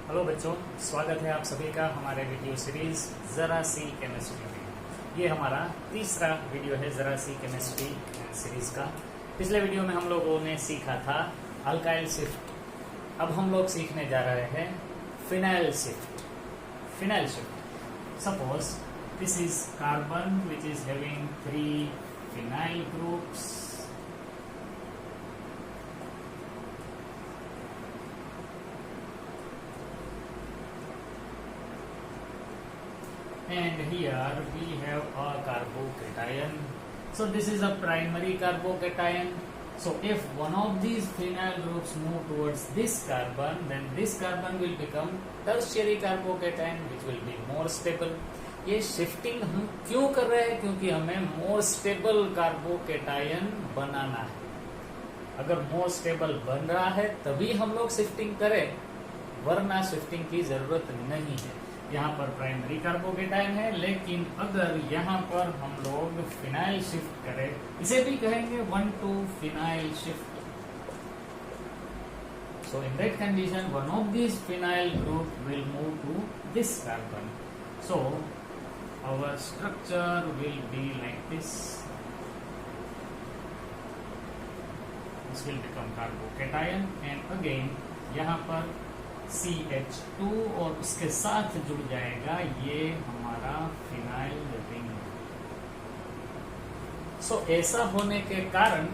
Hello बच्चों, स्वागत है आप सभी का हमारे वीडियो सीरीज जरा सी केमिस्ट्री में। ये हमारा तीसरा वीडियो है जरा सी केमिस्ट्री सीरीज का। पिछले वीडियो में हम लोगों ने सीखा था अल्काइल शिफ्ट। अब हम लोग सीखने जा रहे हैं phenyl shift. Phenyl shift, suppose this is carbon which is having 3 phenyl groups and here we have a carbocation. So this is a primary carbocation. So if one of these phenyl groups move towards this carbon, then this carbon will become tertiary carbocation which will be more stable. ये shifting हम क्यों कर रहे हैं? क्योंकि हमें more stable carbocation बनाना है। अगर मोर स्टेबल बन रहा है तभी हम लोग शिफ्टिंग करें, वरना शिफ्टिंग की जरूरत नहीं है। यहाँ पर प्राइमरी कार्बोकेटायन है, लेकिन अगर यहाँ पर हम लोग फिनाइल शिफ्ट करें, इसे भी कहेंगे 1,2 phenyl shift. So in that condition, one of these phenyl group will move to this carbon. So our structure will be like this. This will become carbocation and again यहाँ पर CH2 और उसके साथ जुड़ जाएगा ये हमारा फिनाइल रिंग। सो ऐसा होने के कारण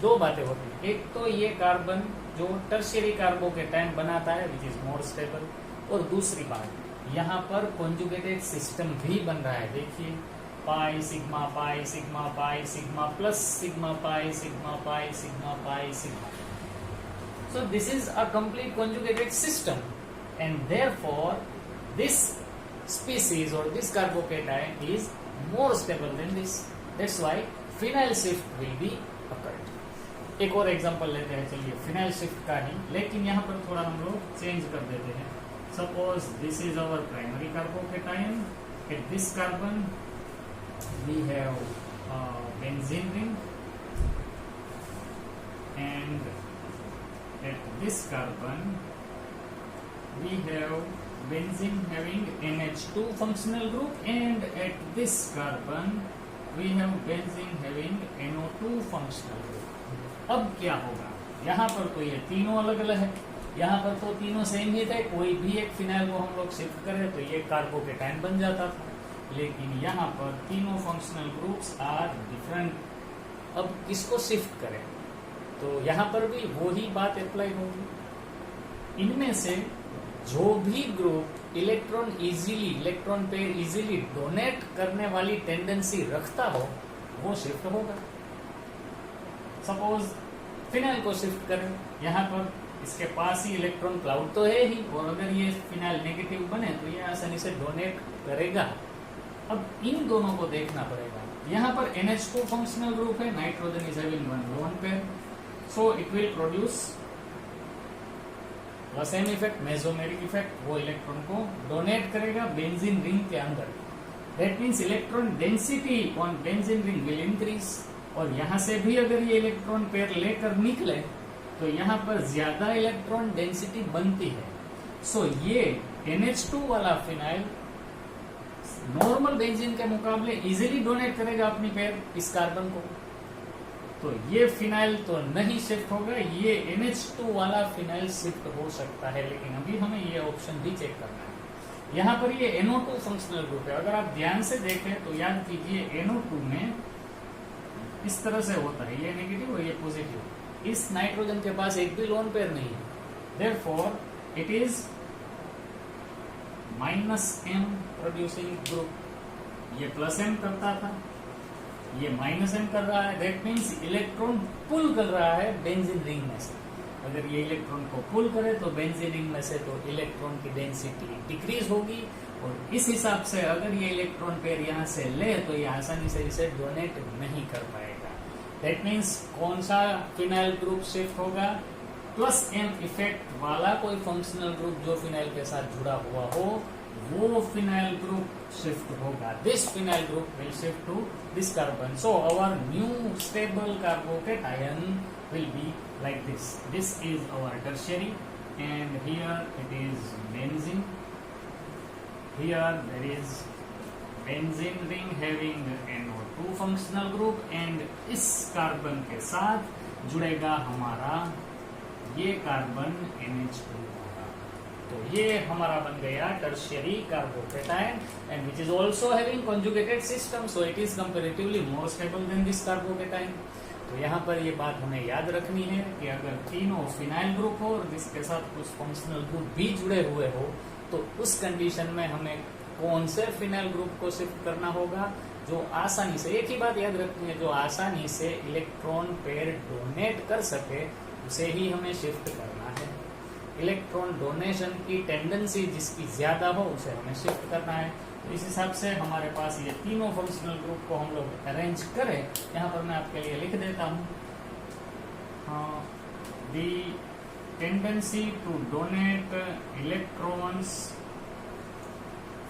दो बातें होती हैं। एक तो ये कार्बन जो टर्शियरी कार्बोकेटायन बनाता है विच इज मोर स्टेबल, और दूसरी बात यहाँ पर कॉन्जुगेटेड सिस्टम भी बन रहा है। देखिए pi sigma pi sigma pi sigma plus sigma pi sigma pi sigma pi sigma. So this is a complete conjugated system, and therefore this species or this carbocation is more stable than this. That's why phenyl shift will be occurred. एक और example लेते हैं, चलिए phenyl shift का ही, लेकिन यहाँ पर थोड़ा हम लोग चेंज कर देते हैं। Suppose this is our primary carbocation. At this carbon we have benzene ring and at this carbon we have benzene having NH2 functional group, and at this carbon we have benzene having NO2 functional group. अब क्या होगा? यहाँ पर तो ये तीनों अलग अलग है, यहाँ पर तो तीनों सेम ही थे। कोई भी एक फिनाइल को हम लोग शिफ्ट करें तो ये कार्बोकेटायन बन जाता था, लेकिन यहाँ पर तीनों फंक्शनल ग्रुप्स आर डिफरेंट। अब किसको शिफ्ट करें? तो यहाँ पर भी वही बात अप्लाई होगी। इनमें से जो भी group electron pair easily donate करने वाली टेंडेंसी रखता हो वो शिफ्ट होगा। सपोज फिनाइल को शिफ्ट करें, यहाँ पर इसके पास ही इलेक्ट्रॉन क्लाउड तो है ही, और अगर ये फिनाइल नेगेटिव बने तो ये आसानी से डोनेट करेगा। अब इन दोनों को देखना पड़ेगा। यहाँ पर NH2 फंक्शनल ग्रुप है, nitrogen is having 1 lone pair, so it will produce the same effect, mesomeric effect। वो इलेक्ट्रॉन को डोनेट करेगा बेंजीन रिंग के अंदर। That means electron density on benzene ring will increase, और यहाँ से भी अगर ये इलेक्ट्रॉन पेयर लेकर निकले तो यहाँ पर ज्यादा इलेक्ट्रॉन डेंसिटी बनती है। सो ये NH2 वाला फिनाइल नॉर्मल बेंजीन के मुकाबले इजीली डोनेट करेगा अपनी पेयर इस कार्बन को। तो ये फिनाइल तो नहीं शिफ्ट होगा, ये NH2 वाला फिनाइल शिफ्ट हो सकता है, लेकिन अभी हमें ये ऑप्शन भी चेक करना है। यहाँ पर ये NO2 फंक्शनल ग्रुप है। अगर आप ध्यान से देखें तो याद कीजिए NO2 में इस तरह से होता है, ये नेगेटिव और ये पॉजिटिव। इस नाइट्रोजन के पास एक भी लोन पेयर नहीं है, therefore it is -M producing group. ये +M करता था, ये -M कर रहा है। दैट मीन्स इलेक्ट्रॉन पुल कर रहा है बेंजीन रिंग में से। अगर ये इलेक्ट्रॉन को पुल करे तो बेंजीन रिंग में से तो इलेक्ट्रॉन की डेंसिटी डिक्रीज होगी, और इस हिसाब से अगर ये इलेक्ट्रॉन पेयर यहाँ से ले तो ये आसानी से इसे डोनेट नहीं कर पाएगा। दैट मीन्स कौन सा फिनाइल ग्रुप शिफ्ट होगा? +M इफेक्ट वाला कोई फंक्शनल ग्रुप जो फिनाइल के साथ जुड़ा हुआ हो वो फिनाइल ग्रुप shift होगा। This phenyl group will shift to this carbon. So our new stable carbocation will be like this. This is our tertiary and here it is benzene. Here there is benzene ring having NO2 functional group and इस carbon के साथ जुड़ेगा हमारा ये carbon NH2 होगा। तो ये हमारा बन गया tertiary carbocation and which is also having conjugated system, so it is comparatively more stable then this carbocation. तो यहाँ पर ये बात हमें याद रखनी है कि अगर तीनों फिनाइल ग्रुप हो और जिसके साथ कुछ फंक्शनल ग्रुप भी जुड़े हुए हो तो उस कंडीशन में हमें कौन से फिनाइल ग्रुप को शिफ्ट करना होगा जो आसानी से, एक ही बात याद रखनी है, जो आसानी से इलेक्ट्रॉन पेयर डोनेट कर सके उसे ही हमें शिफ्ट करना है। इलेक्ट्रॉन डोनेशन की टेंडेंसी जिसकी ज्यादा हो उसे हमें शिफ्ट करना है। तो इस हिसाब से हमारे पास ये तीनों फंक्शनल ग्रुप को हम लोग अरेंज करें। यहाँ पर मैं आपके लिए लिख देता हूँ, the tendency to donate electrons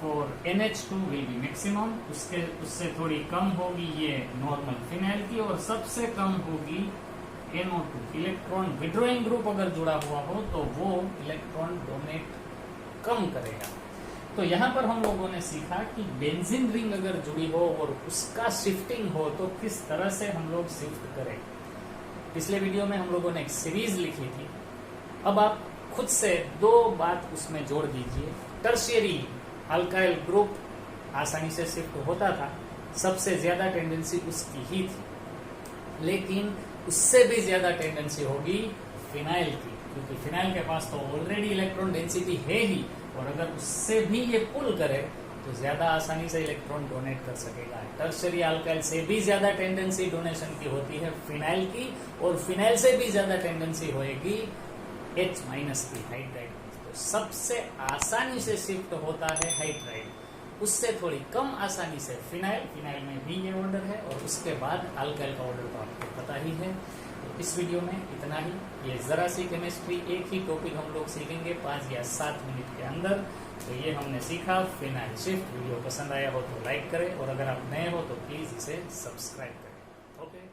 for NH2 will be maximum, उससे थोड़ी कम होगी ये नॉर्मल फिनाइल की और सबसे कम होगी NO2। इलेक्ट्रॉन विड्रॉइंग ग्रुप अगर जुड़ा हुआ हो तो वो इलेक्ट्रॉन डोनेट कम करेगा। तो यहाँ पर हम लोगों ने सीखा कि बेंजीन रिंग अगर जुड़ी हो और उसका शिफ्टिंग हो तो किस तरह से हम लोग शिफ्ट करें। पिछले वीडियो में हम लोगों ने एक सीरीज लिखी थी, अब आप खुद से दो बात उसमें जोड़ दीजिए। टर्शियरी अल्काइल ग्रुप आसानी से शिफ्ट होता था, सबसे ज्यादा टेंडेंसी उसकी ही थी, लेकिन उससे भी ज्यादा टेंडेंसी होगी फिनाइल की, क्योंकि फिनाइल के पास तो ऑलरेडी इलेक्ट्रॉन डेंसिटी है ही और अगर उससे भी ये पुल करे तो ज्यादा आसानी से इलेक्ट्रॉन डोनेट कर सकेगा। टर्शियरी अल्काइल से भी ज्यादा टेंडेंसी डोनेशन की होती है फिनाइल की और फिनाइल से भी ज्यादा टेंडेंसी होएगी H- की हाइड्राइड। तो सबसे आसानी से शिफ्ट होता है हाइड्राइड, उससे थोड़ी कम आसानी से फिनाइल में भी ये ऑर्डर है और उसके बाद अल्काइल का ऑर्डर तो आपको पता ही है। तो इस वीडियो में इतना ही। ये जरा सी केमिस्ट्री, एक ही टॉपिक हम लोग सीखेंगे 5 या 7 मिनट के अंदर। तो ये हमने सीखा फिनाइल शिफ्ट। वीडियो पसंद आया हो तो लाइक करें और अगर आप नए हो तो प्लीज इसे सब्सक्राइब करें। ओके।